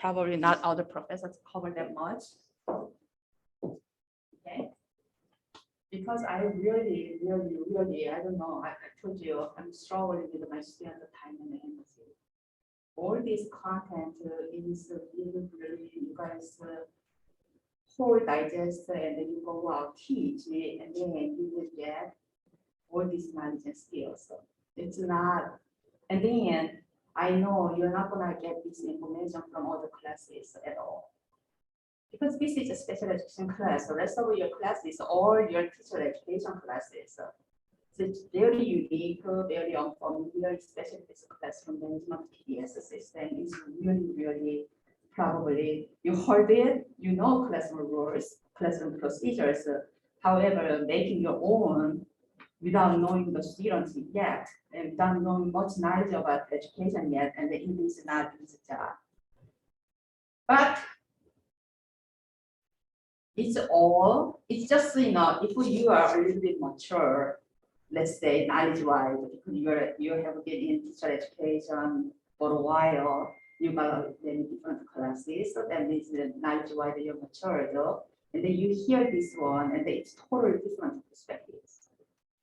probably not other professors cover that much. Okay. Because I really, I don't know, I told you, I'm struggling with my student time and energy. All this content is really, you guys whole digest and then you go out teach and then you will get all these knowledge and skills. So it's not, and then I know you're not gonna get this information from other classes at all. Because this is a special education class, the rest of your classes, all your teacher education classes. So it's very unique, very unfamiliar, especially this classroom management PDS system is really probably you heard it, you know classroom rules, classroom procedures. However, making your own without knowing the students yet and without knowing much knowledge about education yet, and it is not easy job. But it's just, you know, if you are a little bit mature, let's say knowledge-wise, because you have been in teacher education for a while, you got many different classes, so that means that knowledge-wise you're mature, though, and then you hear this one, and it's totally different perspectives.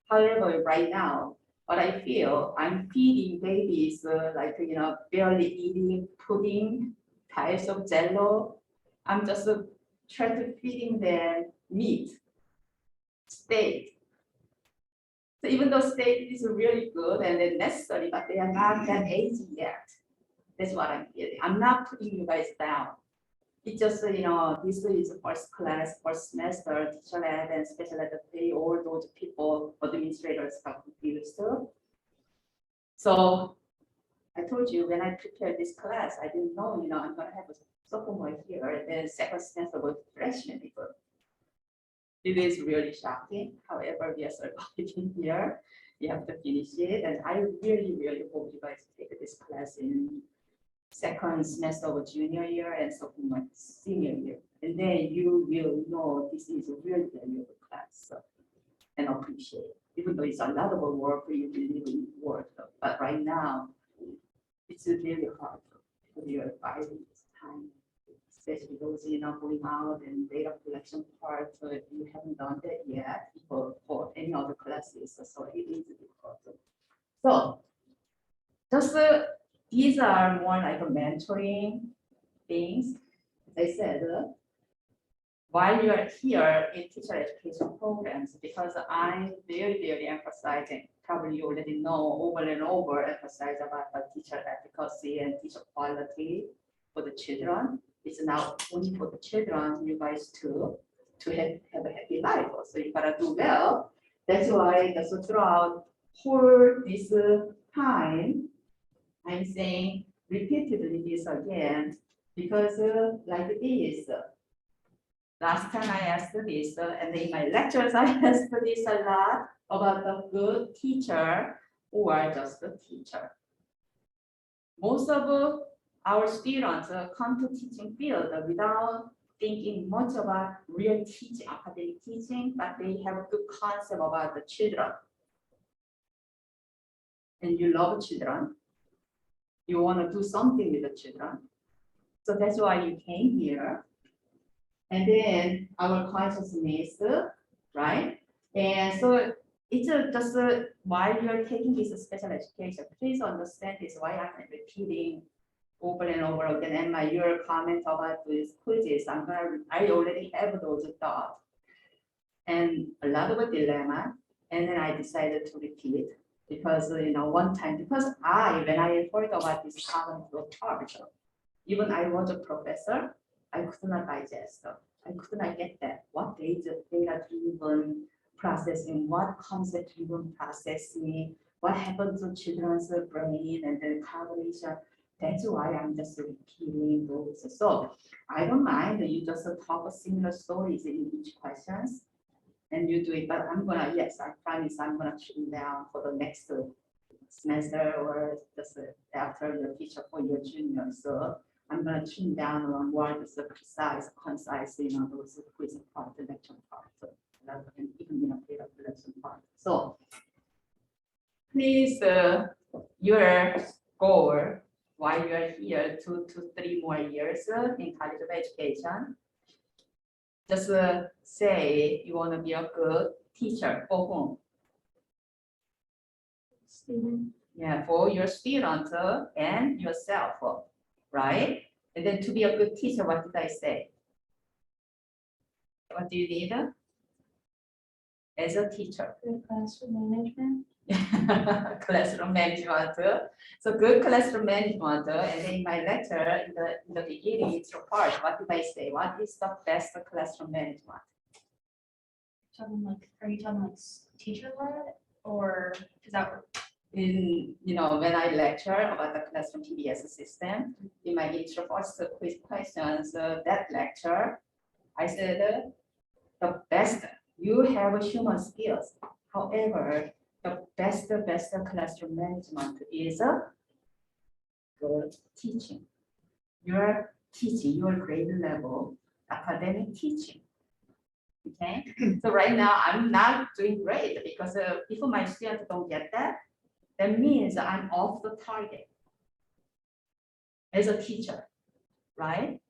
However, right now, what I feel, I'm feeding babies like, you know, barely eating pudding, types of jello. I'm just trying to feeding them meat, steak. So even though steak is really good and they're necessary, but they are not that age yet. That's what I'm feeling. I'm not putting you guys down. It's just, you know, this is first class, first semester, teacher ed and special ed, they all those people, administrators got confused. So I told you when I prepared this class, I didn't know, you know, I'm gonna have a sophomore here and then second semester with freshman people. It is really shocking. However, we are surviving here. You have to finish it. And I really hope you guys take this class in second semester of junior year and sophomore senior year. And then you will know this is a really valuable class and appreciate it. Even though it's a lot of work for you to really work. But right now, it's really hard because you're fighting this time. Especially those, you know, going out and data collection part, you haven't done that yet for any other classes, so it is difficult. So just these are more like a mentoring things. As I said, while you are here in teacher education programs, because I'm very emphasizing, probably you already know over and over emphasize about the teacher efficacy and teacher quality for the children. It's now only for the children, you guys to have a happy life. So you gotta do well. That's why so throughout whole this time, I'm saying repeatedly this again, because like this, last time I asked this, and in my lectures I asked this a lot about the good teacher or just the teacher. Most of our students come to teaching field without thinking much about real teaching, academic teaching, but they have a good concept about the children. And you love children. You want to do something with the children. So that's why you came here. And then our consciousness, right? And so it's just while you're taking this special education, please understand this, why I'm repeating over and over again, and your comment about these quizzes, I already have those thoughts and a lot of a dilemma, and then I decided to repeat because, you know, one time, because when I heard about this common flow chart, even I was a professor, I could not digest, I could not get that, what data-driven processing, what concept-driven processing, what happens to children's brain and then cognition. That's why I'm just repeating those. So I don't mind that you just talk similar stories in each questions and you do it, but I'm gonna, yes, I promise I'm gonna tune down for the next semester or just after your teacher for your junior. So I'm gonna tune down on more just precise, concise, you know, those quiz part, the lecture part, and even, you know, data collection part. So please, your goal while you are here 2 to 3 more years in college of education. Just say you want to be a good teacher for whom? Student. Yeah, for your student and yourself, right? And then to be a good teacher, what did I say? What do you need as a teacher? Good classroom management. Classroom management. So good classroom management. And then in my lecture, in the beginning, it's your part. What did I say? What is the best classroom management? Are you talking like teacher led or is that In when I lecture about the classroom PBS system, in my intro first quiz questions, that lecture, I said the best you have human skills. However, the best classroom management is good teaching. Your teaching, your grade level, academic teaching. Okay, so right now I'm not doing great because if my students don't get that, that means I'm off the target as a teacher, right?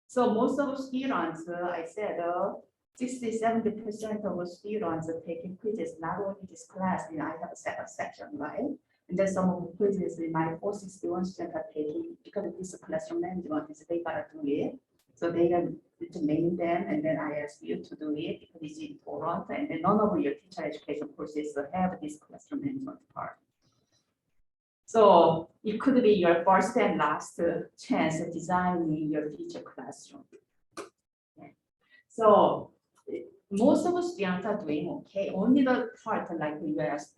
So most of the students, I said 60–70% of the students are taking quizzes, not only this class, I have a second section, right? And then some of the quizzes in my 461 students are taking, because of this classroom management, they gotta do it. So they can name them, and then I ask you to do it because it's important. And then none of your teacher education courses have this classroom management part. So it could be your first and last chance at designing your future classroom. Okay. So most of the students are doing okay. Only the part like you asked,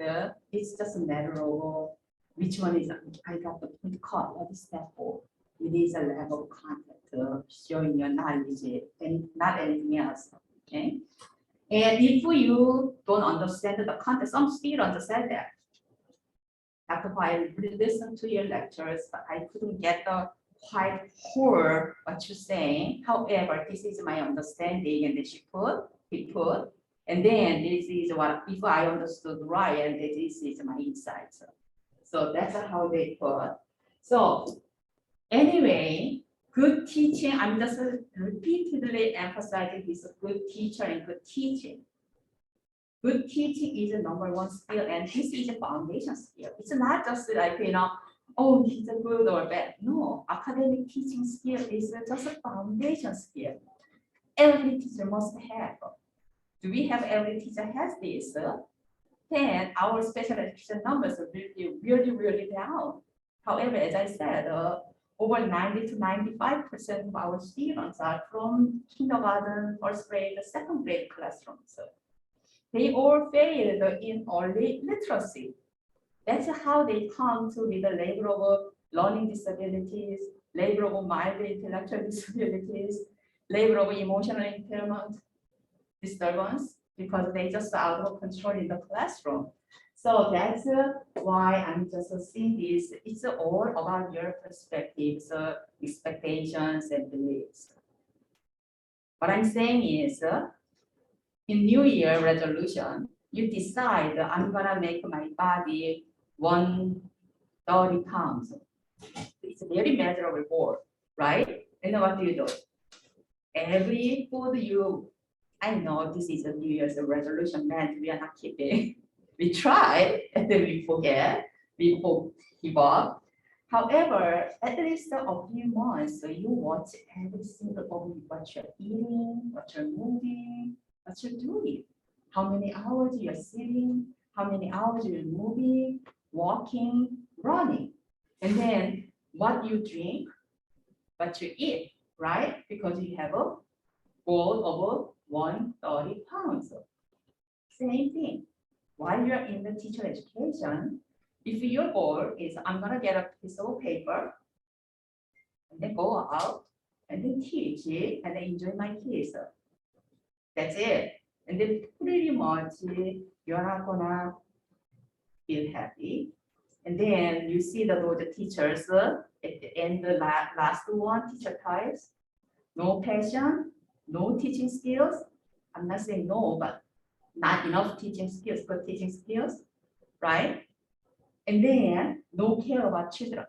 it's just a matter of which one is I got the point card. What is that for? It is a level of content showing your knowledge and not anything else. Okay. And if you don't understand the content, some students said that. After I listened to your lectures, but I couldn't get the quite whole what you're saying. However, this is my understanding, and then he put, and then this is what if I understood right, and this is my insights. So that's how they put. So anyway, good teaching. I'm just repeatedly emphasizing this good teacher and good teaching. Good teaching is a number one skill, and this is a foundation skill. It's not just like, oh, this is good or bad. No, academic teaching skill is just a foundation skill. Every teacher must have. Do we have every teacher has this? Then our special education numbers will be really down. However, as I said, over 90–95% of our students are from kindergarten, first grade, second grade classrooms. They all failed in early literacy. That's how they come to with the label of learning disabilities, label of mild intellectual disabilities, label of emotional impairment, disturbance, because they just out of control in the classroom. So that's why I'm just seeing this. It's all about your perspectives, expectations, and beliefs. What I'm saying is, in New Year resolution, you decide I'm gonna make my body 130 pounds. It's a very measurable goal, right? And then what do? Every food I know this is a New Year's resolution meant we are not keeping. We try and then we forget, we give up. However, at least a few months, you watch every single of what you're eating, what you're moving, what you're doing, how many hours you're sitting, how many hours you're moving, walking, running, and then what you drink, what you eat, right? Because you have a goal of 130 pounds. Same thing. While you're in the teacher education, if your goal is I'm gonna get a piece of paper and then go out and then teach it and then enjoy my kids. That's it. And then pretty much you're not gonna feel happy. And then you see that all the teachers at the end, the last one, teacher types, no passion, no teaching skills. I'm not saying no, but not enough teaching skills, good teaching skills, right? And then no care about children.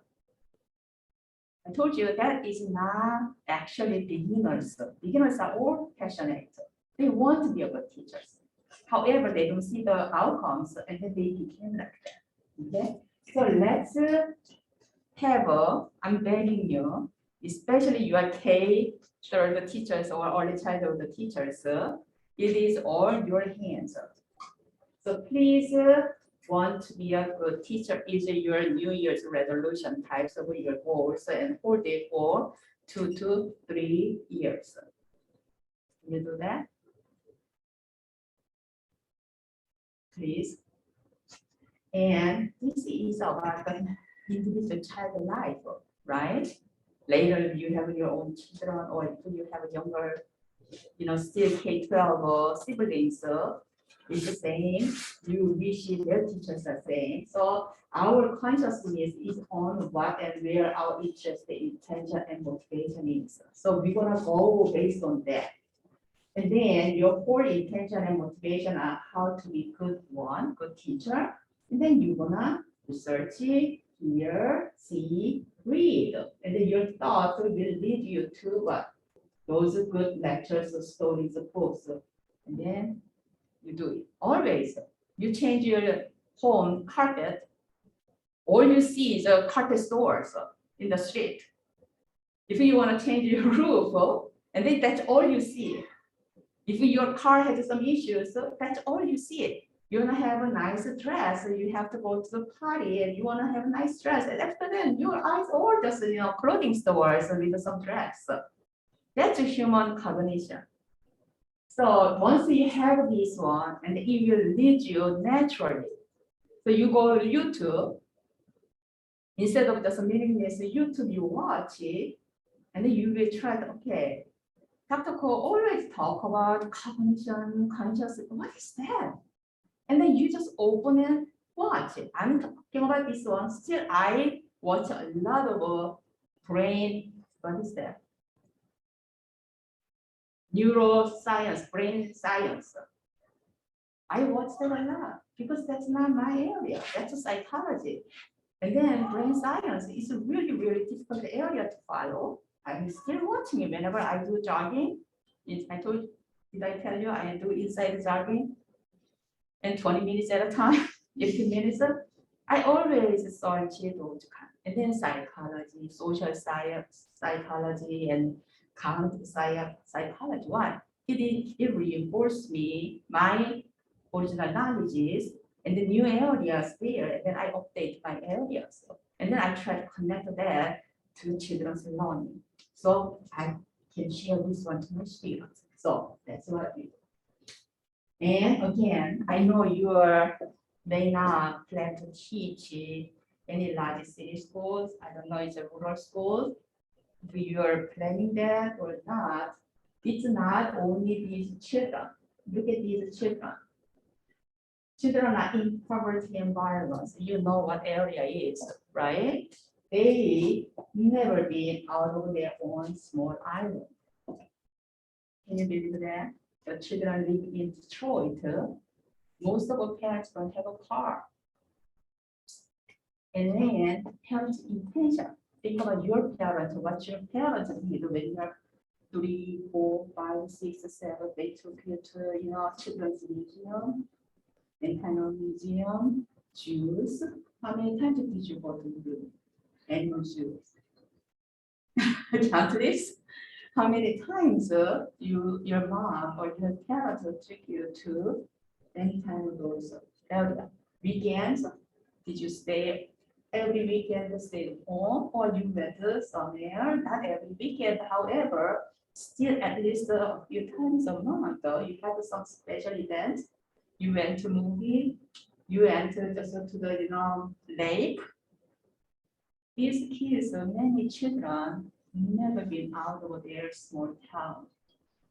I told you that is not actually beginners. Beginners are all passionate. They want to be a good teachers. However, they don't see the outcomes and then they became like that. Okay, so let's have I'm begging you, especially you are K third teachers or early childhood teachers, it is all your hands. So please want to be a good teacher is your New Year's resolution types of your goals and hold it for 2 to 3 years. Can you do that? Please. And this is about the individual child life, right? Later you have your own children or if you have younger, still K-12 siblings, it's the same. You wish their teachers are same. So our consciousness is on what and where our interest, intention, and motivation is. So we're gonna go based on that. And then your core intention and motivation are how to be good one, good teacher. And then you're gonna research it, hear, see, read. And then your thoughts will lead you to what? Those good lectures, stories, books. And then you do it. Always. You change your home carpet. All you see is a carpet stores in the street. If you want to change your roof, and then that's all you see. If your car has some issues, that's all you see. You want to have a nice dress, you have to go to the party, and you want to have a nice dress. And after that, your eyes all just clothing stores with some dress. That's a human cognition. So once you have this one, and it will lead you naturally. So you go to YouTube, instead of just meaningless YouTube, you watch it, and then you will try to, okay, Dr. Ko always talk about cognition, consciousness, what is that? And then you just open and watch it. I'm talking about this one. Still, I watch a lot of brain, what is that? Neuroscience, brain science. I watch them a lot because that's not my area. That's psychology. And then brain science is a really, really difficult area to follow. I'm still watching it whenever I do jogging. Did I tell you I do inside jogging? And 20 minutes at a time, 15 minutes. I always search those kind. And then psychology, social science, psychology, and cognitive psychology. Why? It reinforced me my original knowledges and the new areas there, and then I update my areas. And then I try to connect that to children's learning. So I can share this one to my students. So that's what I do. And again, I know you may not plan to teach any large city schools. I don't know, it's a rural school. If you're planning that or not, it's not only these children. Look at these children. Children are in poverty environments. You know what area is, right? They never been out of their own small island. Can you believe that? The children live in Detroit. Most of our parents don't have a car. And then parents' intention. Think about your parents, what your parents did when you're 3, 4, 5, 6, 7. They took you to, children's museum, and kind of museum, zoos. How many times did you go to the animal zoos? Count this. How many times your mom or your parents took you to any kind of those area? Weekends? Did you stay every weekend? Stay home, or you went somewhere? Not every weekend, however, still at least a few times a month. You had some special events. You went to movie. You went to the lake. These kids, many children, never been out of their small town.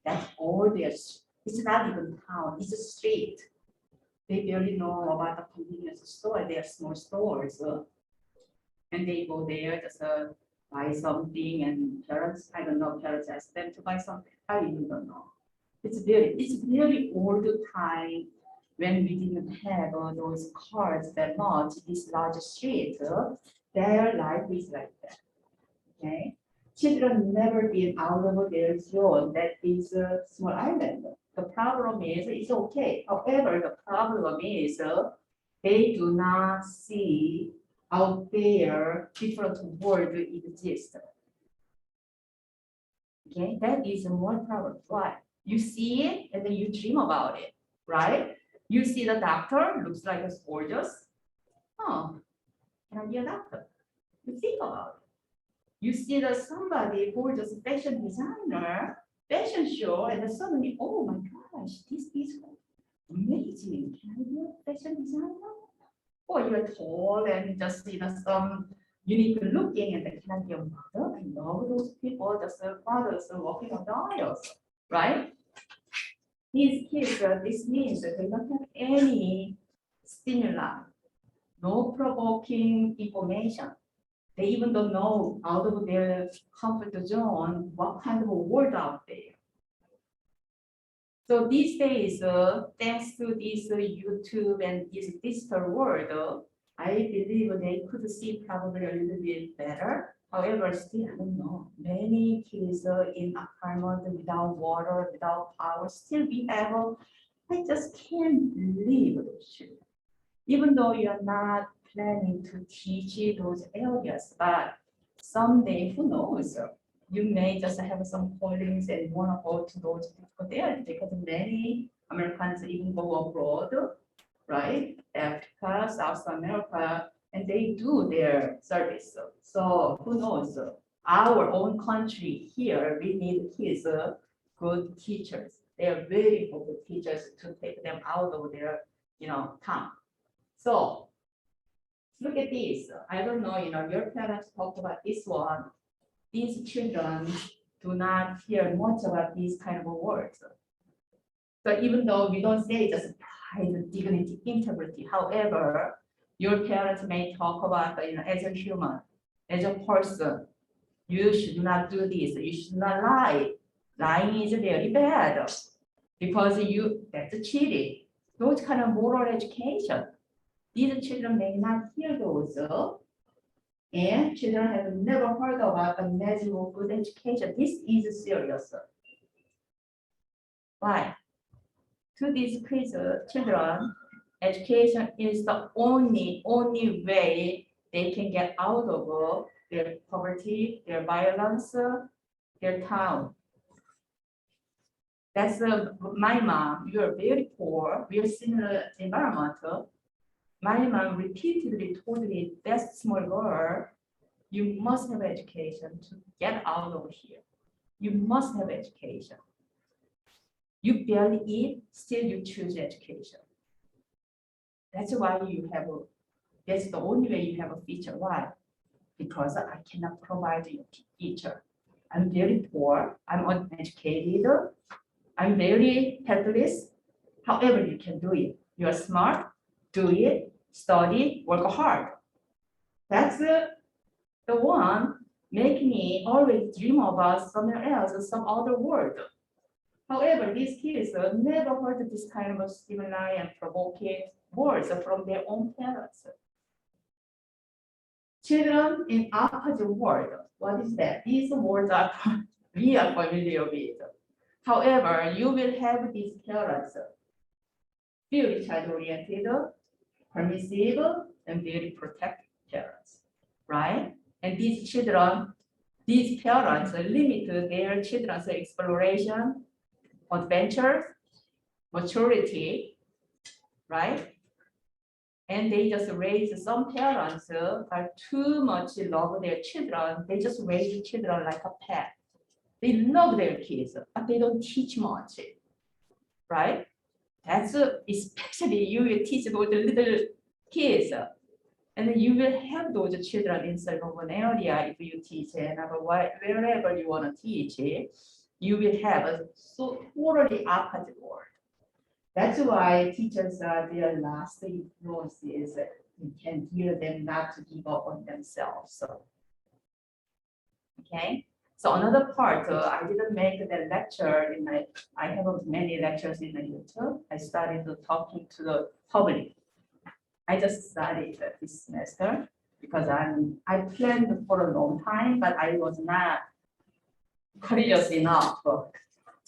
That's all their. It's not even town. It's a street. They barely know about the convenience store. They are small stores, and they go there just buy something. And parents, I don't know, parents ask them to buy something. I even don't know. It's very old time when we didn't have those cars that much. This large street, their life is like that. Okay, children never been out of their zone. That is a small island. The problem is it's okay. However, the problem is they do not see out there different world exist. Okay, that is more problem. Why? You see it and then you dream about it, right? You see the doctor looks like it's gorgeous. Oh, can I be a doctor? You think about it. You see that somebody gorgeous fashion designer, fashion show, and then suddenly, oh my gosh, this is amazing. Can I be a fashion designer? Or you're tall and just some unique looking, and then can I be a model? I love those people, just fathers walking on the aisles, right? These kids, this means that they don't have any stimuli, no provoking information. They even don't know out of their comfort zone what kind of a world out there. So these days, thanks to this YouTube and this digital world, I believe they could see probably a little bit better. However, still I don't know. Many kids in apartment without water, without power, still we have. I just can't believe those children. Even though you are not planning to teach those areas, but someday, who knows? You may just have some callings and want to go to those difficult areas because many Americans even go abroad, right? Africa, South America, and they do their service. So who knows? Our own country here, we need kids, good teachers. They are very good teachers to take them out of their, town. So look at this. I don't know, your parents talked about this one. These children do not hear much about these kind of words. So even though we don't say just pride, dignity, integrity, however, your parents may talk about, as a human, as a person, you should not do this. You should not lie. Lying is very bad because that's cheating. Those kind of moral education. These children may not hear those, and children have never heard about the measure of good education. This is serious. Why? To these kids, children, education is the only way they can get out of their poverty, their violence, their town. That's my mom. You are very poor. We are similar environment. My mom repeatedly told me, that small girl, you must have education to get out of here. You must have education. You barely eat, still you choose education. That's why that's the only way you have a future. Why? Because I cannot provide you a teacher. I'm very poor, I'm uneducated, I'm very helpless. However, you can do it. You are smart, do it, study, work hard. That's the one make me always dream about somewhere else, some other world. However, these kids never heard this kind of stimuli and provoking words from their own parents. Children in opposite world, what is that? These words are we are familiar with. However, you will have these parents, very child-oriented, permissive, and very protective parents, right? And these parents limit their children's exploration, adventure, maturity, right? And they just raise, some parents are too much love their children. They just raise children like a pet. They love their kids, but they don't teach much, right? That's especially you will teach those little kids, and then you will have those children in suburban area if you teach, and wherever you want to teach, you will have a so totally opposite world. That's why teachers are their last influence is you can hear them not to give up on themselves. So, okay. So another part, I didn't make the lecture I have many lectures in the YouTube. I started talking to the public. I just studied this semester. because I planned for a long time, but I was not courageous enough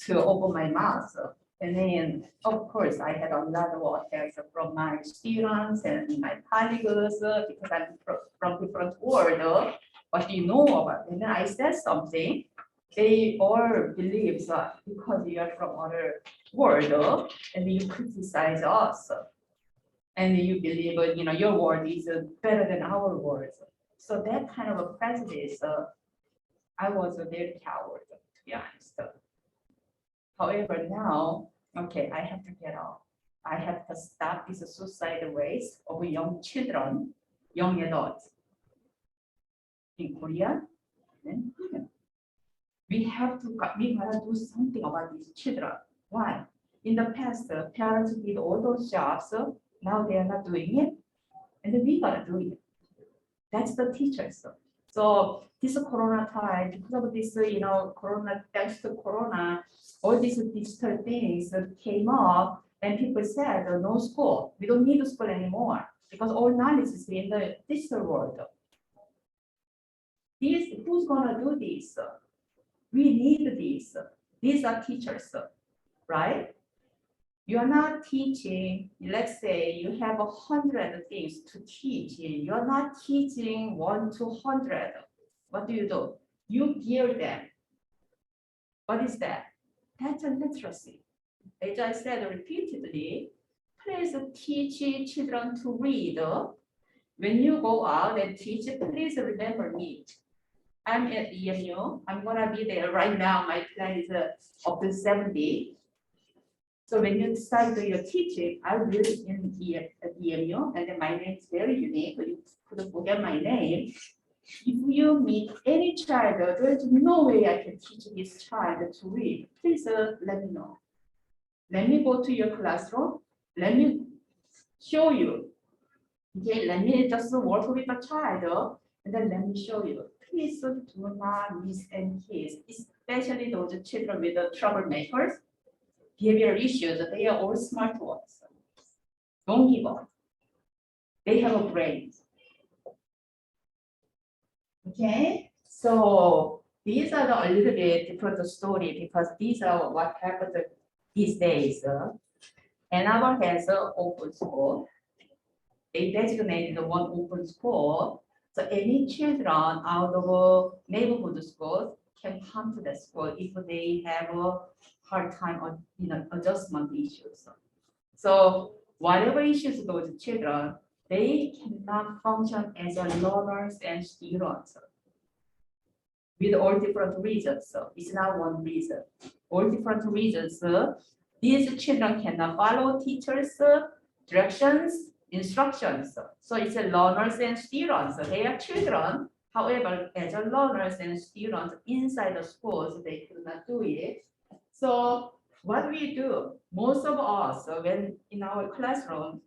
to open my mouth. And then, of course, I had a lot of attacks from my students and my colleagues because I'm from different world. What do you know about? And then I said something. They all believe that because you are from other world and you criticize us, and you believe your word is better than our words. So that kind of a prejudice, I was a very coward, to be honest. However, now, okay, I have to get off. I have to stop this suicide ways of young children, young adults in Korea. And here. We gotta do something about these children. Why? In the past, parents did all those jobs. Now they are not doing it, and then we gotta do it. That's the teachers. So this Corona time, because of this, Corona, thanks to Corona, all these digital things came up, and people said, no school. We don't need school anymore because all knowledge is in the digital world. Who's gonna do this? We need this. These are teachers, right? You are not teaching, let's say you have 100 things to teach. You are not teaching 1 to 100. What do? You gear them. What is that? That's a literacy. As I said repeatedly, please teach children to read. When you go out and teach, please remember me. I'm at EMU. I'm gonna be there right now. My plan is up to 70. So when you start your teaching, I will in at EMU, and then my name is very unique. You couldn't forget my name. If you meet any child, there's no way I can teach this child to read. Please let me know. Let me go to your classroom. Let me show you. Okay, let me just work with the child, and then let me show you. Please do not miss any kids, especially those children with the troublemakers, behavioral issues. They are all smart ones. Don't give up. They have a brain. Okay, so these are a little bit different story because these are what happened these days. Another has an open school. They designated one open school. So any children out of neighborhood schools can come to the school if they have a hard time or adjustment issues. So whatever issues those children, they cannot function as a learners and students with all different reasons. So it's not one reason. All different reasons. These children cannot follow teachers' directions, instructions. So it's a learners and students. They are children. However, as a learners and students inside the schools, they could not do it. So what we do, most of us, when in our classroom,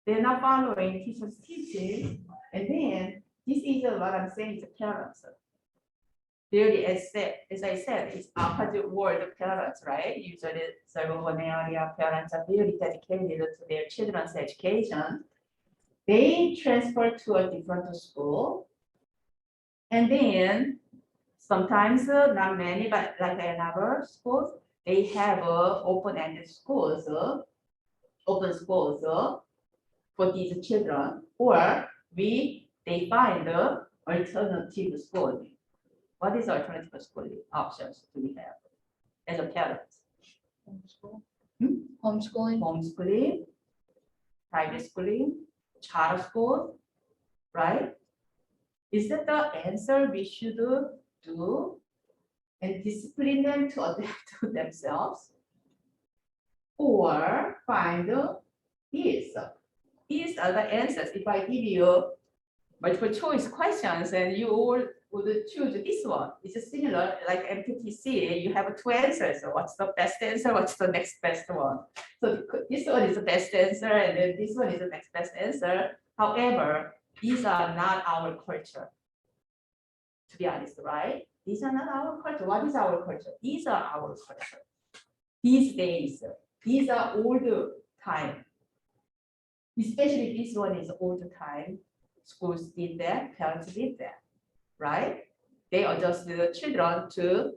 they're not following teachers' teaching, and then this is what I'm saying to parents. Really, as I said, it's opposite world parents, right? Usually, suburban area parents are very dedicated to their children's education. They transfer to a different school, and then sometimes not many, but like another schools, they have open-ended schools, open schools for these children, or they find alternative school. What is alternative schooling options do we have as a parent? Homeschool. Hmm? Homeschooling. Homeschooling, private schooling, charter school, right? Is that the answer we should do and discipline them to adapt to themselves? Or find these? These are the answers. If I give you multiple choice questions and you all would choose this one. It's similar like MPTC. You have two answers. So what's the best answer? What's the next best one? So this one is the best answer, and then this one is the next best answer. However, these are not our culture. To be honest, right? These are not our culture. What is our culture? These are our culture. These days, these are old time. Especially this one is old time. schools did that, parents did that, right? They adjust the children to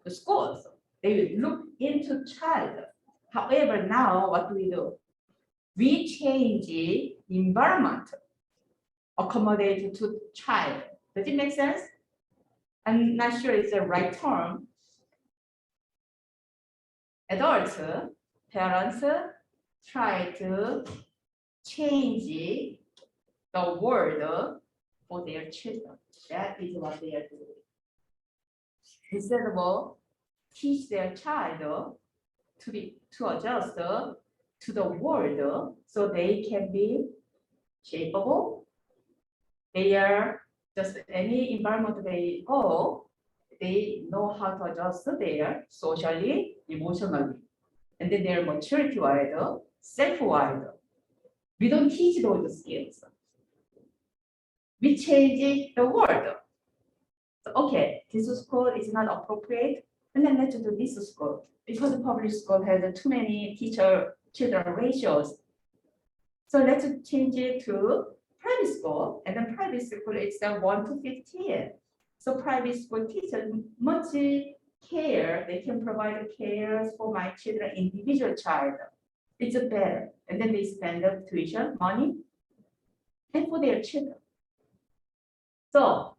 the schools. They will look into child. However, now what do? We change the environment, accommodate to child. Does it make sense? I'm not sure it's the right term. Adults, parents try to change the world for their children. That is what they are doing. Instead of teach their child to adjust to the world so they can be shapeable. They are just any environment they go, they know how to adjust there socially, emotionally. And then they're maturity-wise, self-wise. We don't teach those skills. We change the world. So, okay, this school is not appropriate, and then let's do this school. Because the public school has too many teacher-children ratios. So let's change it to private school, and then private school is 1 to 15. So private school teachers much care, they can provide care for my children, individual child. It's better. And then they spend the tuition money and for their children. So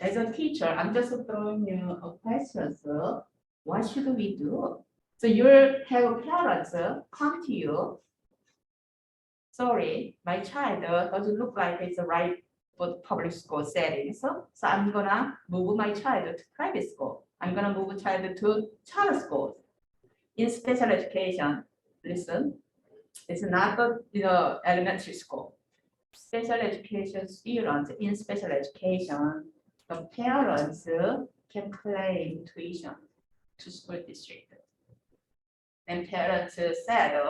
as a teacher, I'm just throwing you a question. So what should we do? So you have parents come to you. Sorry, my child doesn't look like it's right for public school setting. So I'm gonna move my child to private school. I'm gonna move a child to charter school. In special education, listen, it's not the elementary school. Special education students in special education, the parents can claim tuition to school district. And parents said,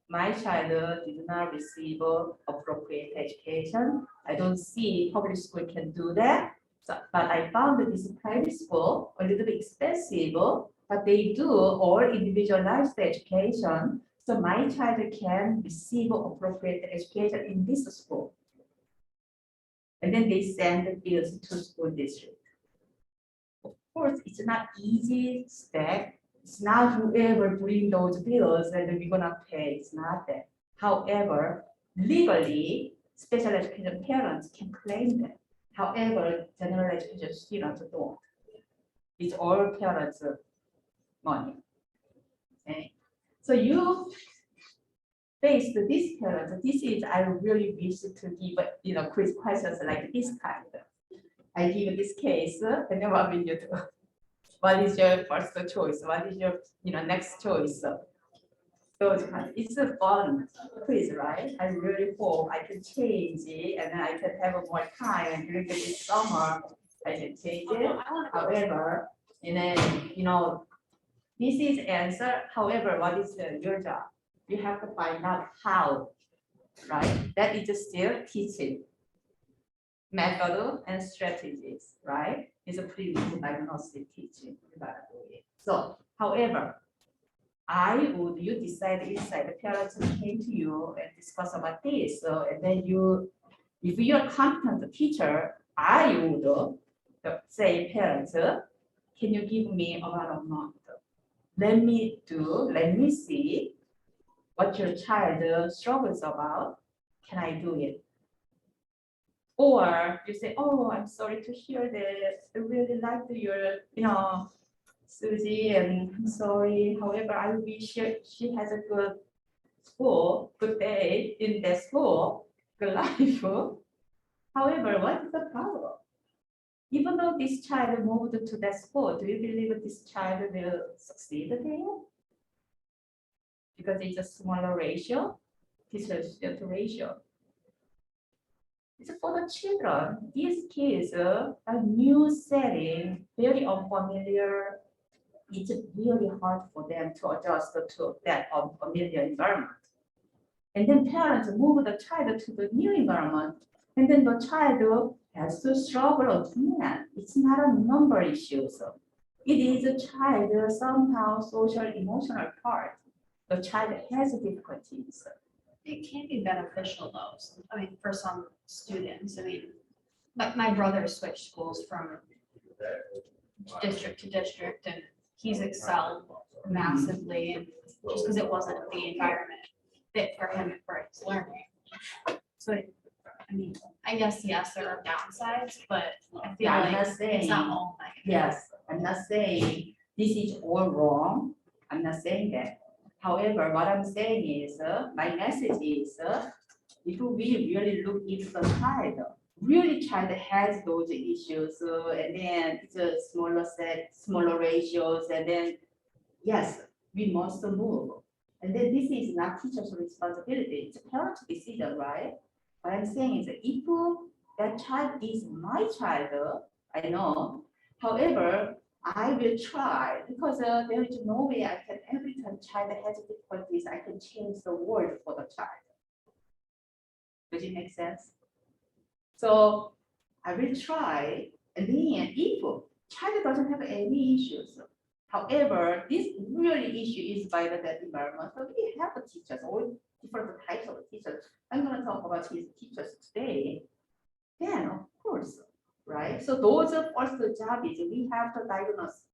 my child did not receive appropriate education. I don't see public school can do that. So, but I found that this private school a little bit expensive, but they do all individualized education. So my child can receive appropriate education in this school. And then they send the bills to school district. Of course, it's not easy step. It's not whoever bring those bills and we're gonna pay. It's not that. However, legally, special education parents can claim that. However, general education students don't. It's all parents' money. Okay. So you face this parent. This is I really wish to give quiz questions like this kind. I give this case, and then what will you do? What is your first choice? What is your next choice? Those kind. It's a fun quiz, right? I really hope I can change it, and then I can have more time. And during this summer, I can change it. However, this is answer. However, what is your job? You have to find out how, right? That is still teaching method and strategies, right? It's a previous diagnostic teaching. So, however, you decide inside the parents came to you and discuss about this. So, and then if you're a competent teacher, I would say parents, can you give me about a month? Let me see what your child struggles about. Can I do it? Or you say, oh, I'm sorry to hear that. I really like your, Susie, and I'm sorry. However, I wish she has a good day in that school, good life. However, what is the problem? Even though this child moved to that school, do you believe this child will succeed there? Because it's a smaller ratio, teacher-student ratio. It's for the children. These kids are a new setting, very unfamiliar. It's really hard for them to adjust to that unfamiliar environment. And then parents move the child to the new environment, and then the child has to struggle again. It's not a number issue. So it is a child somehow social emotional part. The child has difficulties. It can be beneficial though. I mean, for some students, I mean, my brother switched schools from district to district and he's excelled massively and just because it wasn't the environment fit for him for his learning. So, I mean, I guess, yes, there are downsides, but I feel Yeah, I'm like not it's saying- not all negative. Yes, I'm not saying this is all wrong. I'm not saying that. However, what I'm saying is, my message is, if we really look into the child, really child has those issues, and then it's a smaller set, smaller ratios, and then, yes, we must move. And then this is not teacher's responsibility, it's parent's decision, right? What I'm saying is, if that child is my child, I know. However, I will try because there is no way I can, every time child has difficulties, I can change the word for the child. Does it make sense? So I will try, and then if child doesn't have any issues, however, this really issue is by the that environment. So we have teachers, all different types of teachers. I'm going to talk about his teachers today. Then, of course, right? So those first job is we have to diagnose,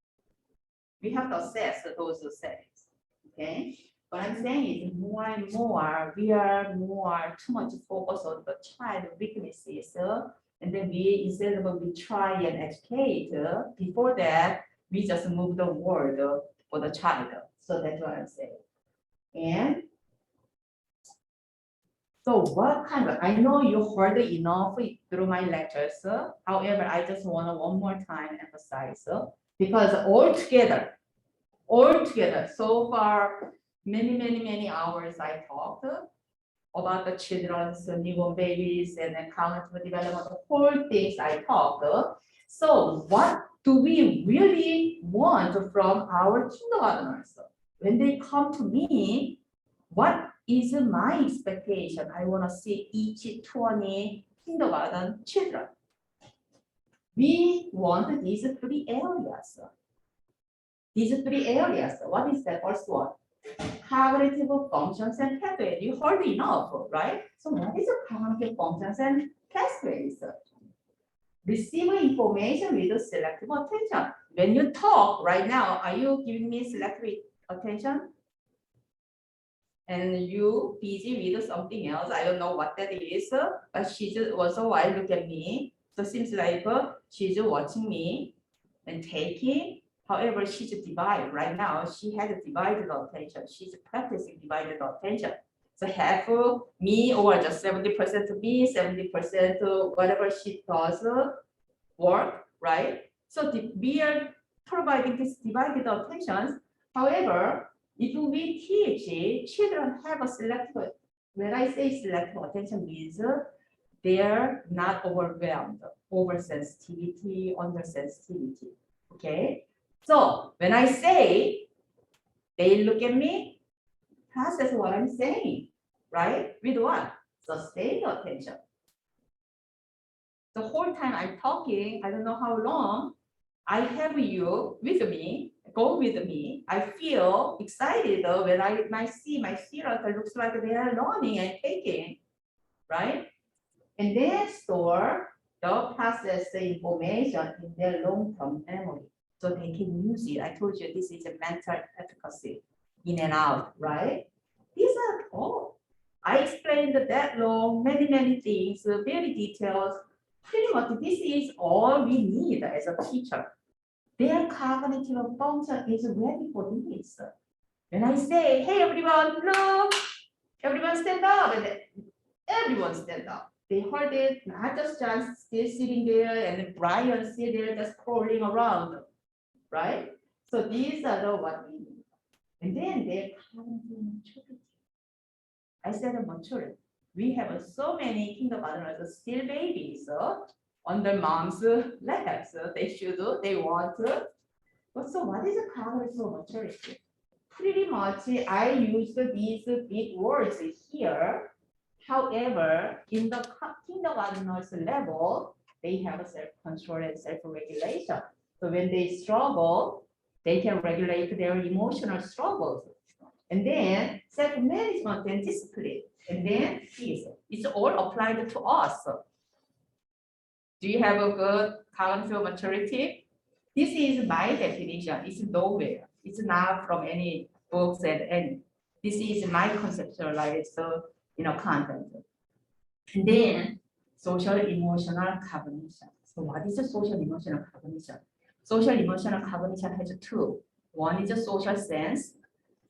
we have to assess those settings. Okay. What I'm saying is more and more, we are more too much focus on the child weaknesses. And then we, instead of we try and educate, before that, we just move the word for the child. So that's what I'm saying. And so what kind of, I know you heard enough through my lectures. However, I just want to one more time emphasize, because altogether, so far, many hours I talked about the children's newborn babies and then cognitive development, the whole things I talked. So what do we really want from our kindergartners? When they come to me, what is my expectation? I want to see each 20 kindergarten children. We want these three areas. These three areas. What is the first one? Cognitive functions and pathways. You heard enough, right? So what is cognitive functions and pathways? Receiving information with selective attention. When you talk right now, are you giving me selective attention? And you busy with something else. I don't know what that is, but she's also while look at me. So seems like she's watching me and taking. However, she's divided right now. She has divided attention. She's practicing divided attention. So half me or just 70% to me, 70% to whatever she does work, right? So we are providing this divided attention. However, if we teach children have a selective, when I say selective attention means they're not overwhelmed, oversensitivity, undersensitivity. Okay. So when I say they look at me, process what I'm saying, right? With what? Sustained attention. The whole time I'm talking, I don't know how long, I have you with me, go with me. I feel excited when I see my students, it looks like they are learning and taking, right? And then store the process the information in their long-term memory so they can use it. I told you this is a mental efficacy, in and out, right? These are all. I explained that long, many things, very detailed. Pretty much this is all we need as a teacher. Their cognitive function is ready for this. When I say, hey everyone, look, everyone stand up, and everyone stand up. They heard it, not just John still sitting there and Brian still there just crawling around, right? So these are the what we need. And then their cognitive maturity. I said maturity. We have so many kindergartners still babies on their mom's laps. They want. But so what is a cognitive maturity? Pretty much I used these big words here. However, in the kindergartners level, they have a self-control and self-regulation. So when they struggle, they can regulate their emotional struggles. And then self-management and discipline. And then peace. It's all applied to us. Do you have a good cognitive maturity? This is my definition. It's nowhere. It's not from any books and any. This is my conceptualized, content. And then social emotional cognition. So what is a social emotional cognition? Social emotional cognition has two. One is a social sense.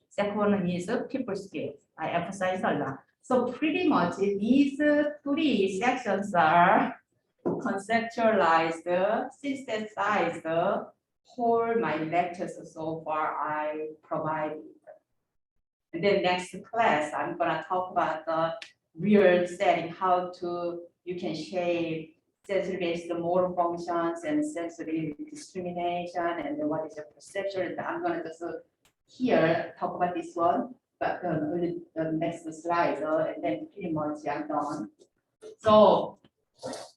Second one is a people skills. I emphasize a lot. So pretty much these three sections are conceptualized, synthesized, whole my lectures so far I provided. And then next class, I'm gonna talk about the real setting, how you can shape sensory-based motor functions and sensory discrimination, and then what is your perception. And I'm gonna just here talk about this one, but the next slide, and then pretty much I'm done. So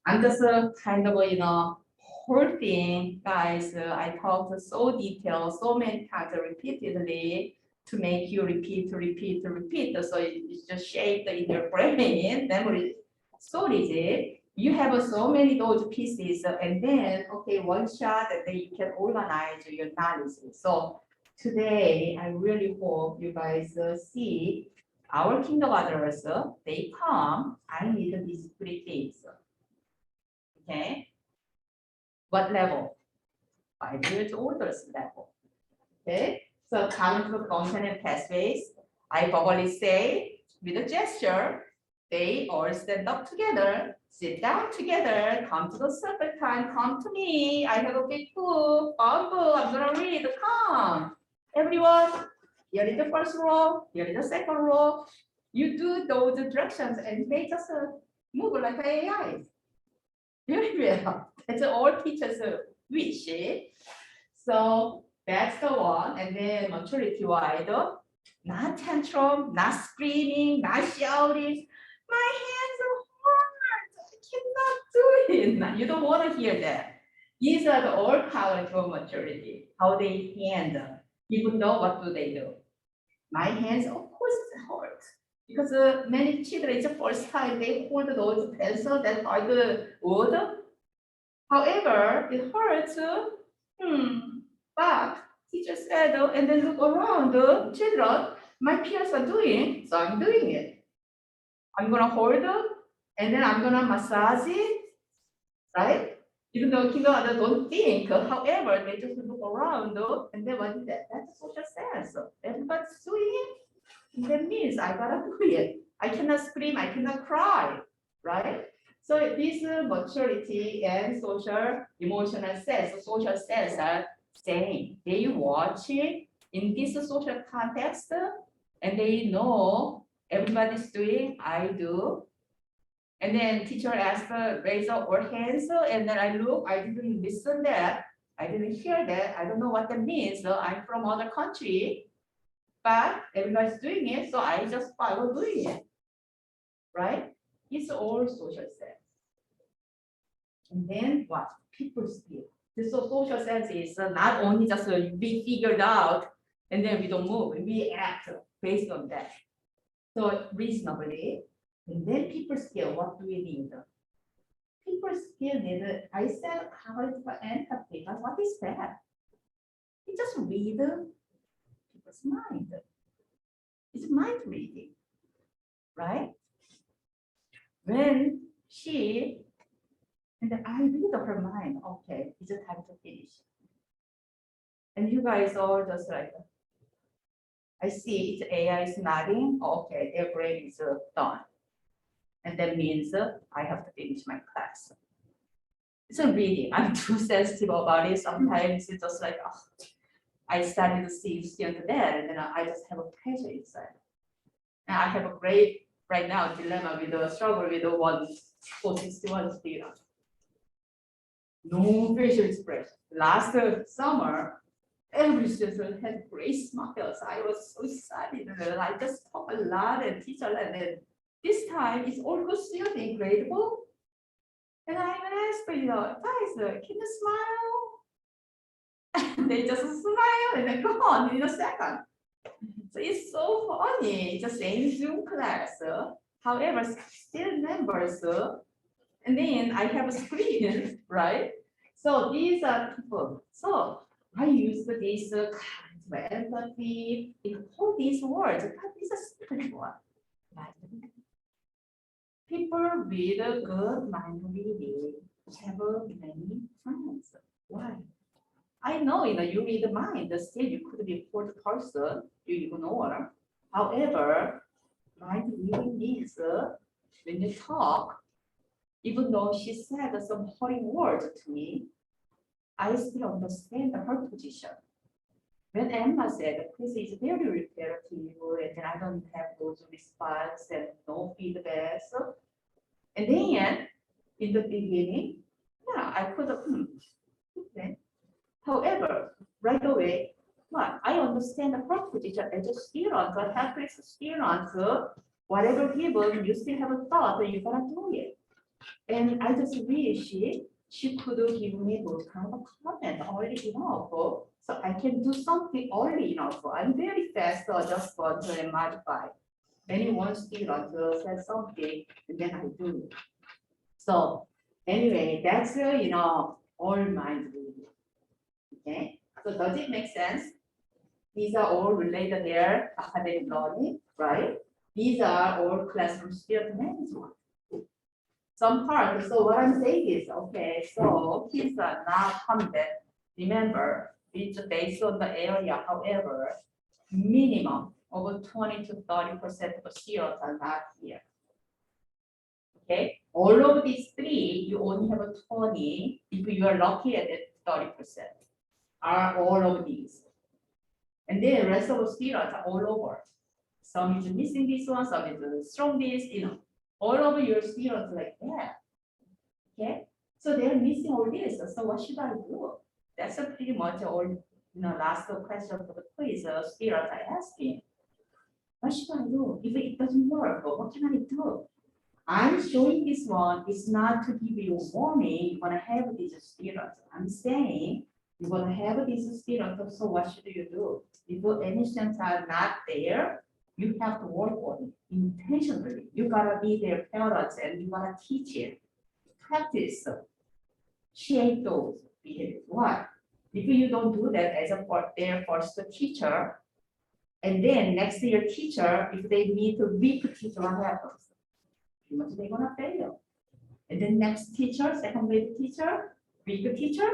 I'm just kind of, whole thing, guys, I talked so detailed, so many times repeatedly to make you repeat. So it's just shaped in your brain, memory storage. You have so many those pieces, and then, okay, one shot, and then you can organize your knowledge. So today, I really hope you guys see our kindergartners, they come, I need these three things. Okay, what level? 5 years older level. Okay, so cognitive function and pathways. I probably say with a gesture, they all stand up together, sit down together, come to the circle time, come to me. I have a big book, I'm gonna read, come. Everyone, here is the first row, here is the second row. You do those directions and they just move like AI. Very well. That's all teachers wish. So that's the one. And then maturity wide, not tantrum, not screaming, not shouting. My hands are hard. I cannot do it. You don't want to hear that. These are the all cognitive maturity. How they handle. Even though what do they do? My hands, of course, hurt. Because many children, it's the first time they hold those pencils that are the wood. However, it hurts. But teacher said, and then look around the children, my peers are doing, so I'm doing it. I'm gonna hold and then I'm gonna massage it, right? Even though kindergarten don't think, however, they just look around and then what is that? That's social sense. Everybody's doing it. That means I gotta do it. I cannot scream, I cannot cry, right? So this maturity and social emotional sense, social sense are same. They watch it in this social context and they know everybody's doing, I do. And then teacher asked, raise up our hands, and then I look, I didn't listen that, I didn't hear that, I don't know what that means. I'm from other country, but everybody's doing it, so I just follow doing it, right? It's all social sense. And then what? People skill. The social sense is not only just we figured out and then we don't move, we act based on that. So reasonably, and then people skill, what do we need? People skill need, I said cognitive empathy, but what is that? You just read people's mind. It's mind reading, right? When she, and then I read her mind, okay, it's a time to finish. And you guys all just like, I see it's AI is nodding, okay, their brain is done. And that means I have to finish my class. It's a reading, I'm too sensitive about it. Sometimes it's just like, oh, I started to see students there and then I just have a pressure inside. And I have a great, right now, dilemma with the struggle with the 461 student. No facial expression. Last summer, every student had great smiles. I was so excited. And I just talk a lot and teach a lot. And then this time, it's all good student in grade book. And I asked, guys, can you smile? And they just smile and then go on in a second. So it's so funny, it's the same Zoom class. However, still members, and then I have a screen, right? So these are people. So I use this kind of empathy in all these words, but this is a simple one. Right? People with a good mind reading have many friends. Why? I know, you read the mind, still you could be a fourth person, you ignore. However, mind reading means when you talk, even though she said some hurting words to me, I still understand her position. When Emma said, Chris is very repetitive and I don't have those response and no feedbacks. And then in the beginning, yeah, I could, okay. However, right away, what I understand the her position as a student, a helpless student, whatever given, you still have a thought that you're gonna do it. And I just wish she could give me those kind of comment early enough, so I can do something early enough. I'm very fast just want to modify. Anyone student says something, and then I do. So anyway, that's all mind reading. Okay, so does it make sense? These are all related there, academic learning, right? These are all classroom student management. Some part, so what I'm saying is, okay, so kids are not coming back. Remember, it's based on the area, however, minimum over 20 to 30% of students are not here. Okay, all of these three, you only have a 20, if you are lucky at it, 30% are all of these. And then the rest of the students are all over. Some is missing this one, some is strong this, all of your students like that. Okay, so they're missing all this. So what should I do? That's a pretty much all last question for the quiz. Students are asking, what should I do if it doesn't work? What can I do? I'm showing this one is not to give you warning. You're gonna have these students. I'm saying you're gonna have these students. So what should you do? If any students are not there, you have to work on it intentionally. You gotta be their parents and you gotta teach it. Practice, shape those behaviors. Why? If you don't do that as their first teacher, and then next year teacher, if they meet a weak teacher, what happens? Pretty much they're gonna fail. And then next teacher, second grade teacher, weak teacher.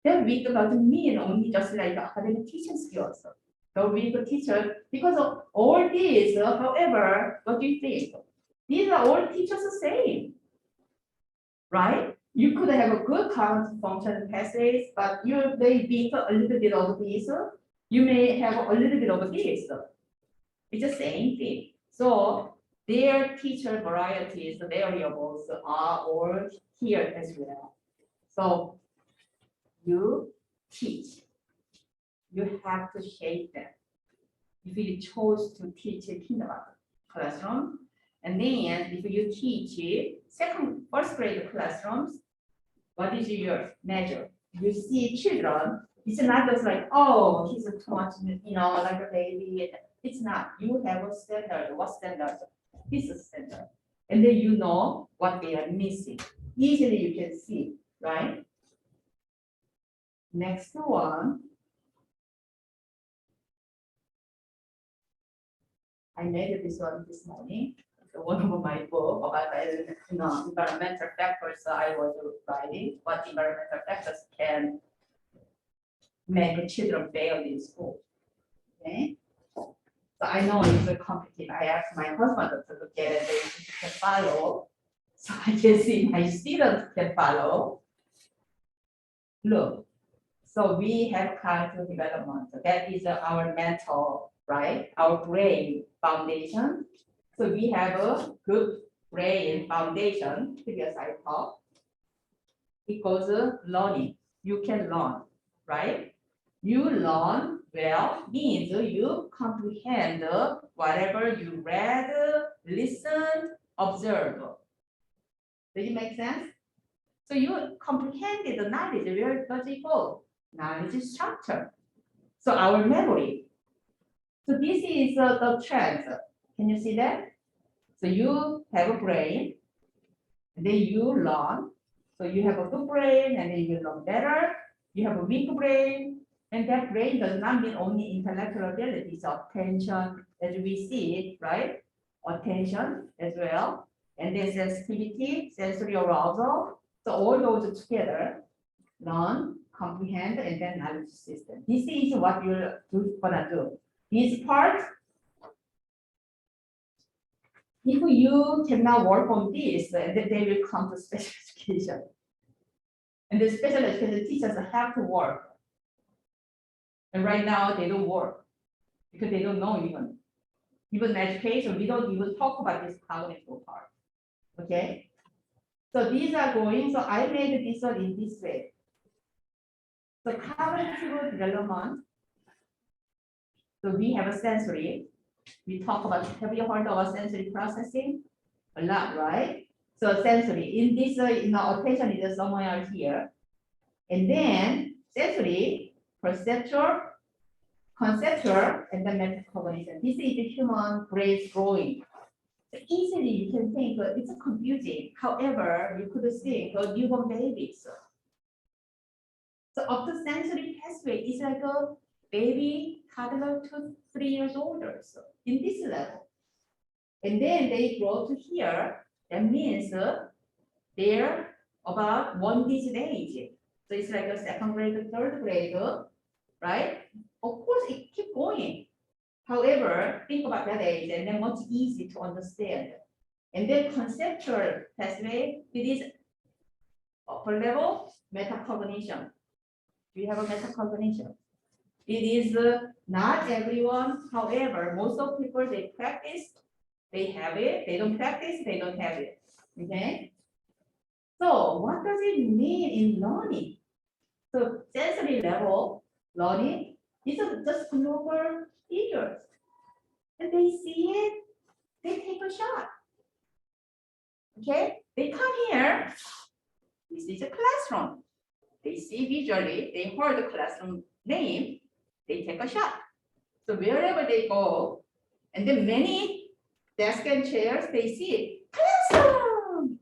Then weak doesn't mean only just like academic teaching skills. The weak teacher, because of all these, however, what do you think? These are all teachers the same. Right? You could have a good count function passes, but you may be a little bit of this. You may have a little bit of this. It's the same thing. So their teacher varieties, variables are all here as well. So you teach. You have to shape them. If you chose to teach in kindergarten classroom, and then if you teach first grade classrooms, what is your measure? You see children, it's not just like, oh, he's too much, like a baby. It's not. You have a standard. What standard? This is standard. And then you know what they are missing. Easily you can see, right? Next one. I made this one this morning. One of my book about environmental factors I was writing. What environmental factors can make children fail in school. Okay. So I know it's complicated. I asked my husband to look at it, if he can follow. So I can see my students can follow. Look, so we have cognitive development. So that is our mental, right? Our brain foundation. So we have a good brain foundation, previous I talked. Equals learning. You can learn, right? You learn well means you comprehend whatever you read, listen, observe. Does it make sense? So you comprehended the knowledge. Where does it go? Knowledge structure. So our memory. So this is the trend. Can you see that? So you have a brain, and then you learn. So you have a good brain, and then you learn better. You have a weak brain, and that brain does not mean only intellectual abilities, attention, as we see it, right? Attention as well, and then sensitivity, sensory arousal. So all those together, learn, comprehend, and then knowledge system. This is what you're gonna do. This part, if you cannot work on this, then they will come to special education. And the special education teachers have to work. And right now they don't work because they don't know even. Even education, we don't even talk about this cognitive part. Okay? So these are going, so I made this one in this way. So cognitive development. So we have a sensory. We talk about, have you heard about sensory processing? A lot, right? So sensory, in this, attention is somewhere here. And then sensory, perceptual, conceptual, and then metacognition. This is the human brain growing. So easily you can think it's confusing. However, you could think newborn babies. So up to sensory pathway is like a baby toddler to 3 years older. So in this level. And then they grow to here. That means they're about 1 digit age. So it's like a second grade, third grade, right? Of course, it keep going. However, think about that age and then much easy to understand. And then conceptual pathway, it is upper level metacognition. We have a metacognition. It is not everyone, however, most of people they practice, they have it. They don't practice, they don't have it. Okay. So what does it mean in learning? So sensory level learning is just global figures. And they see it, they take a shot. Okay, they come here. This is a classroom. They see visually, they heard the classroom name, they take a shot. So wherever they go, and then many desks and chairs, they see classroom.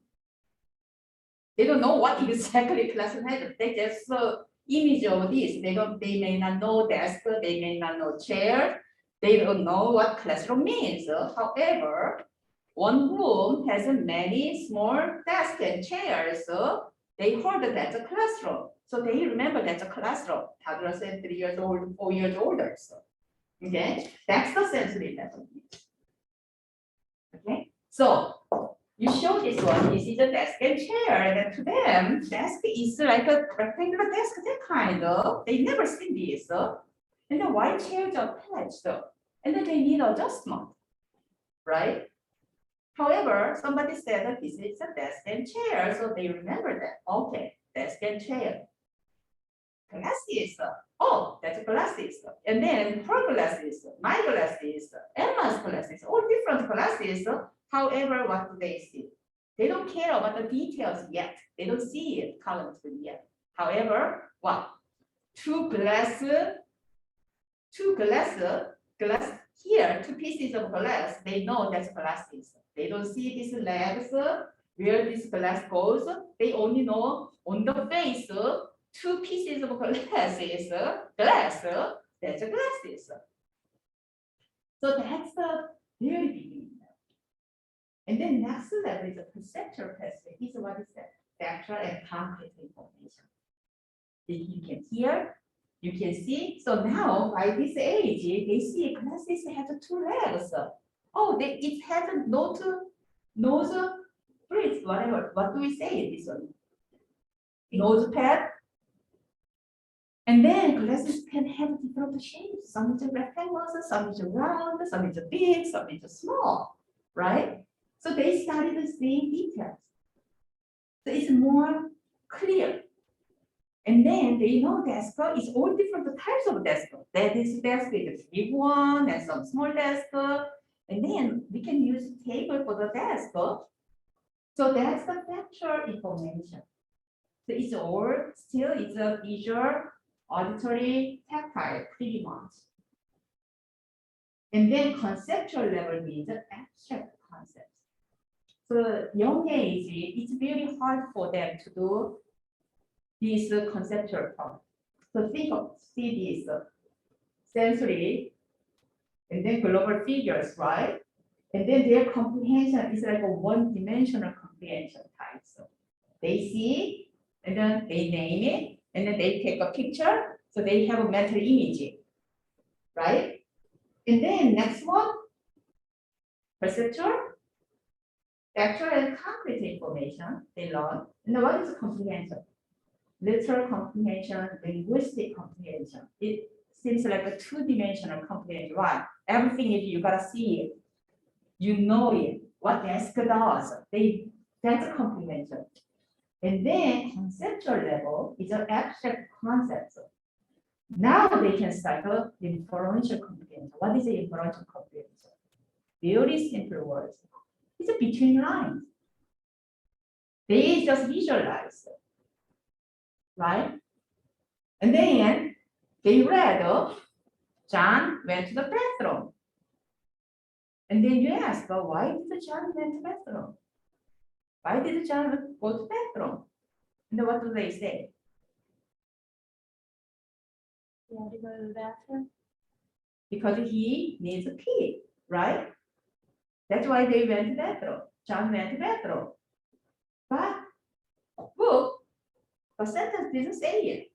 They don't know what exactly classroom has. They just saw image of this. They may not know desk, they may not know chair. They don't know what classroom means. However, one room has many small desks and chairs. They heard that that's a classroom. So they remember that's a classroom. Toddlers and 3 years old, 4 years older. So, okay, that's the sensory level. Okay, so you show this one. This is a desk and chair. And to them, desk is like a rectangular desk, that kind of. They never seen this. And the white chairs are attached. And then they need adjustment, right? However, somebody said that this is a desk and chair, so they remember that. Okay, desk and chair. Glasses. Oh, that's glasses. And then her glasses, my glasses, Emma's glasses, all different glasses. However, what do they see? They don't care about the details yet. They don't see it currently yet. However, what? Glass here, 2 pieces of glass, they know that's glasses. They don't see these legs, where this glass goes. They only know on the face, 2 pieces of glass is glass, that's glasses. So that's the very beginning. And then next level is a perceptual pathway. This is what is that? Factual and concrete information. You can hear, you can see. So now by this age, they see glasses have 2 legs. Oh, it has a nose, bridge, whatever. What do we say in this one? Nose pad. And then glasses can have different shapes. Some is rectangles, some is round, some is big, some is small, right? So they started seeing details. So it's more clear. And then they know desk is all different types of desk. That is desk is a big one and some small desk. And then we can use table for the desk. So that's the factual information. So it's all still it's a visual, auditory, tactile, pretty much. And then conceptual level means abstract concepts. So young age, it's very hard for them to do this conceptual part. So see this sensory and then global figures, right? And then their comprehension is like a one-dimensional comprehension type. So they see, and then they name it, and then they take a picture. So they have a mental image, right? And then next one, perceptual, actual and concrete information they learn. And what is comprehension? Literal comprehension, linguistic comprehension. It seems like a two-dimensional comprehension. Why? Everything if you gotta see it, you know it. What desk does, that's a comprehension. And then conceptual level is an abstract concept. Now they can start the inferential comprehension. What is the inferential comprehension? Very simple words. It's between lines. They just visualize, right? And then they read, John went to the bathroom. And then you ask, why did John went to the bathroom? Why did John go to the bathroom? And what do they say? Yeah, to go to the bathroom. Because he needs a pee, right? That's why they went to the bathroom. John went to the bathroom. But book, the sentence didn't say it.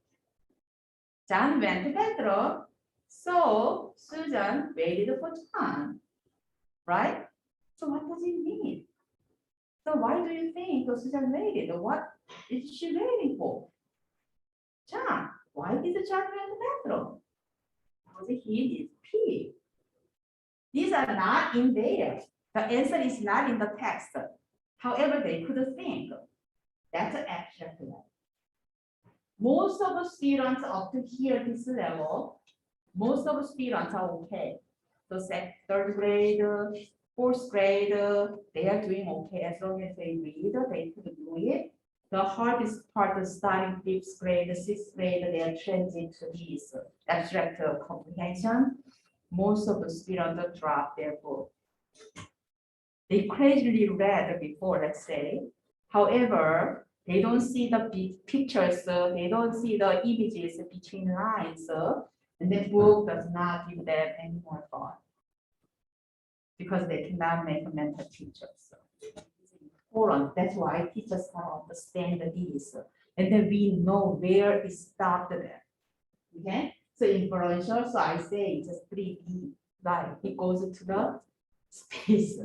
John went to the bathroom, so Susan waited for John, right? So what does it mean? So why do you think Susan waited? What is she waiting for? John, why did John went to the bathroom? Because he needs pee. These are not in there. The answer is not in the text. However, they could think. That's an abstract level. Most of the students up to here, this level, most of the students are okay. So third grade, fourth grade, they are doing okay as long as they read, they could do it. The hardest part is starting fifth grade, sixth grade, they are transit to this abstract comprehension. Most of the students drop their book. They crazily read before, let's say. However, they don't see the big pictures, they don't see the images between lines, and the book does not give them any more thought because they cannot make mental pictures. That's why teachers can understand this, and then we know where it stopped there. Okay, so inferential, so I say it's just 3D, right? It goes to the space.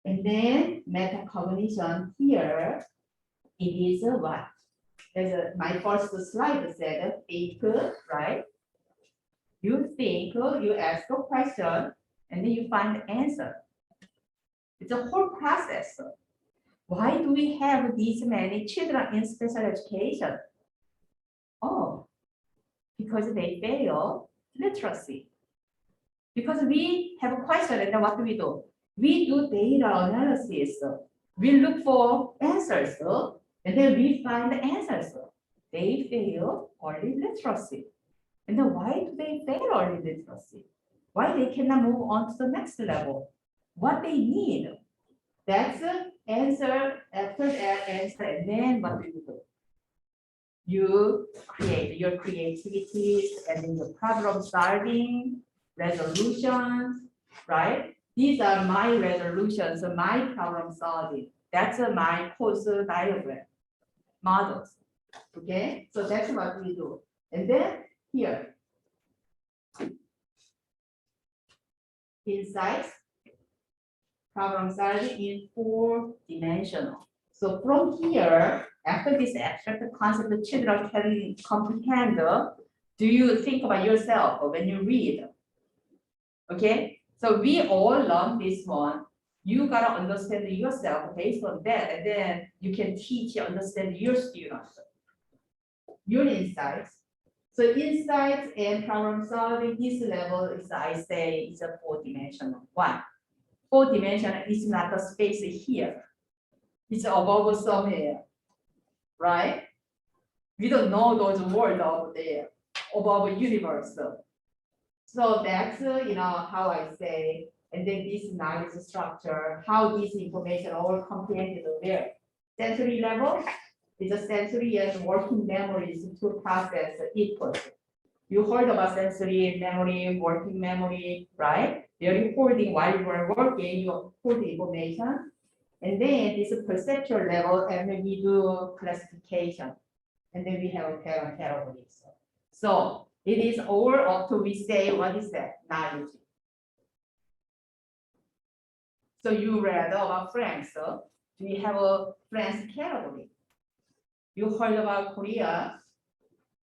And then metacognition here, it is what? As my first slide said, think, right? You think, you ask a question, and then you find the answer. It's a whole process. Why do we have these many children in special education? Oh, because they fail literacy. Because we have a question, and then what do? We do data analysis. We look for answers, and then we find the answers. They fail early literacy. And then why do they fail early literacy? Why they cannot move on to the next level? What they need? That's the answer after that answer, and then what do? You create your creativity and then your problem solving, resolutions, right? These are my resolutions, my problem solving. That's my course diagram models. Okay, so that's what we do. And then here, insights, problem solving in 4-dimensional. So from here, after this abstract concept, the children can comprehend. Do you think about yourself when you read? Okay, so we all learn this one. You gotta understand yourself based on that, and then you can teach and understand your students. Your insights. So insights and problem solving, this level is, I say, is a 4-dimensional. Why? 4-dimensional is not the space here. It's above somewhere, right? We don't know those worlds out there, above universe. So that's, how I say, and then this knowledge structure, how this information all comprehended there. Sensory level is a sensory and working memories to process input. You heard about sensory memory, working memory, right? You're recording while you are working, you hold the information. And then this perceptual level, and then we do classification. And then we have a categories. So it is all up to we say, what is that? Knowledge. So you read about France. So do we have a France category? You heard about Korea.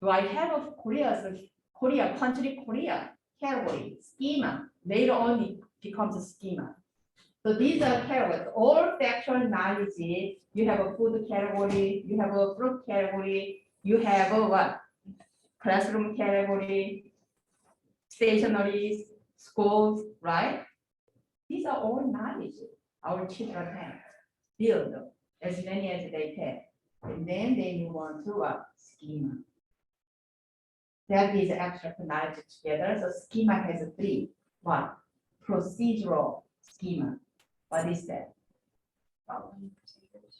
Do I have a Korea country Korea category schema? Later on it becomes a schema. So these are categories. All factual knowledge. You have a food category. You have a fruit category. You have a what? Classroom category. Stationaries, schools, right? These are all knowledge our children have. Build as many as they can. And then they move on to a schema. That is abstract knowledge together. So schema has three. One, procedural schema. What is that?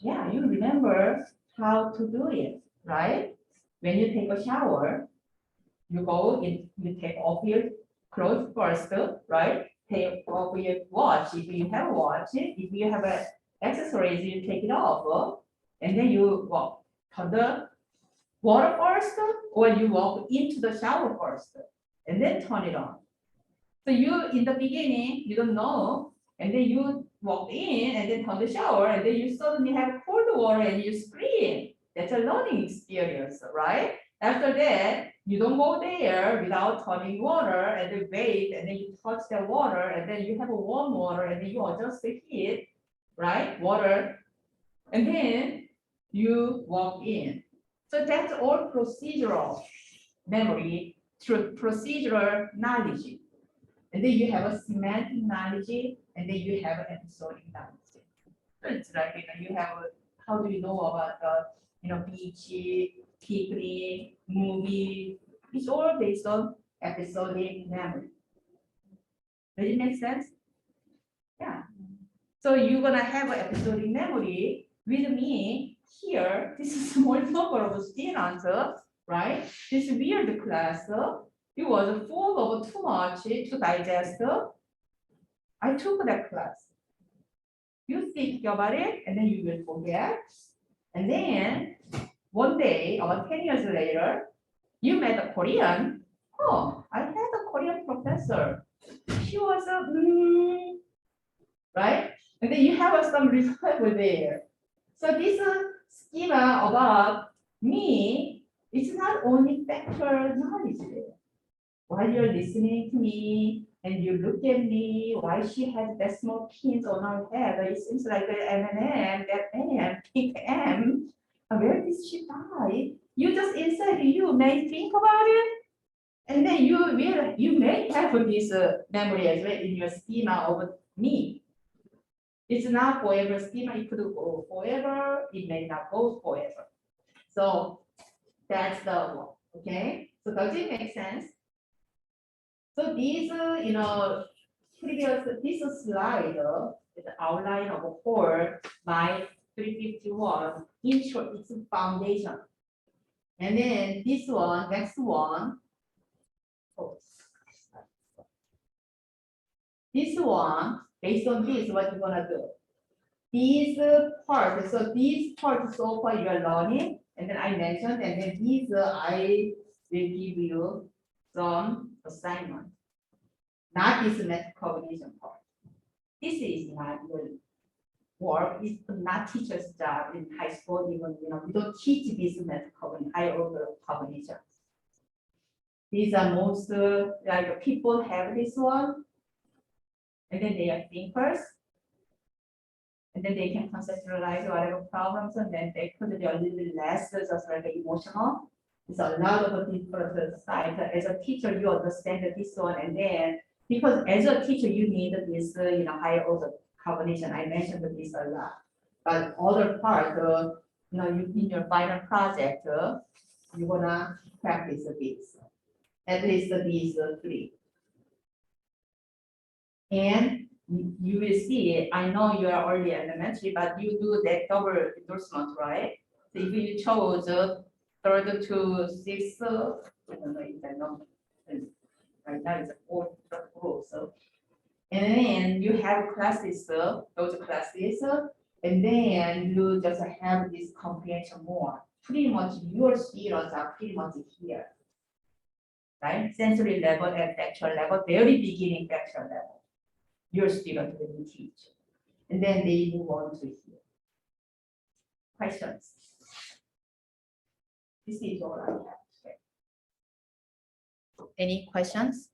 Yeah, you remember how to do it, right? When you take a shower, you go in, you take off your clothes first, right? Take off your watch if you have a watch. If you have a accessories, you take it off, and then you walk to the water first, or you walk into the shower first, and then turn it on. So you in the beginning you don't know, and then you walk in and then turn the shower, and then you suddenly have cold water and you scream. That's a learning experience, right? After that, you don't go there without turning water and then wait, and then you touch the water, and then you have a warm water, and then you adjust the heat, right? Water, and then you walk in. So that's all procedural memory through procedural knowledge. And then you have a semantic knowledge, and then you have episodic knowledge. So it's like, you have, how do you know about the, beach, picnic, movie? It's all based on episodic memory. Does it make sense? Yeah. So you're gonna have an episodic memory with me here. This is small number of students, right? This weird class, it was full of too much to digest. I took that class. You think about it, and then you will forget. And then one day, about 10 years later, you met a Korean. Oh, I had a Korean professor. She was right? And then you have some result there. So this schema about me, it's not only factual knowledge there. While you're listening to me and you look at me, why she has decimal pins on her head, it seems like the M&M, that M, big M. Where did she die? You just inside you may think about it, and then you may have this memory as well in your schema of me. It's not forever schema, it could go forever, it may not go forever. So that's the one, okay? So does it make sense? So these, previous, this slide is the outline of a whole my 351. In short, it's a foundation. And then this one, next one. Oh, this one, based on this, what you're gonna do? These parts, so these parts so far you are learning, and then I mentioned, and then these I will give you some assignment. Not this metacognition part. This is not your work. It's not teacher's job in high school. Even we don't teach this metacognition, high order cognition. These are most like people have this one, and then they are thinkers, and then they can conceptualize whatever problems, and then they could be a little less just like emotional. It's a lot of different sides. As a teacher, you understand this one, and then because as a teacher, you need this higher order cognition. I mentioned this a lot, but other part, you in your final project, you're gonna practice this. At least these three. And you will see, I know you are early elementary, but you do that double endorsement, right? So if you chose third to sixth, I don't know if that number. Right now it's all group, so. And then you have classes, those classes, and then you just have this comprehension more. Pretty much your students are pretty much here. Right, sensory level and factual level, very beginning factual level. Your student will teach. And then they move on to here. Questions? This is all I have to say. Any questions?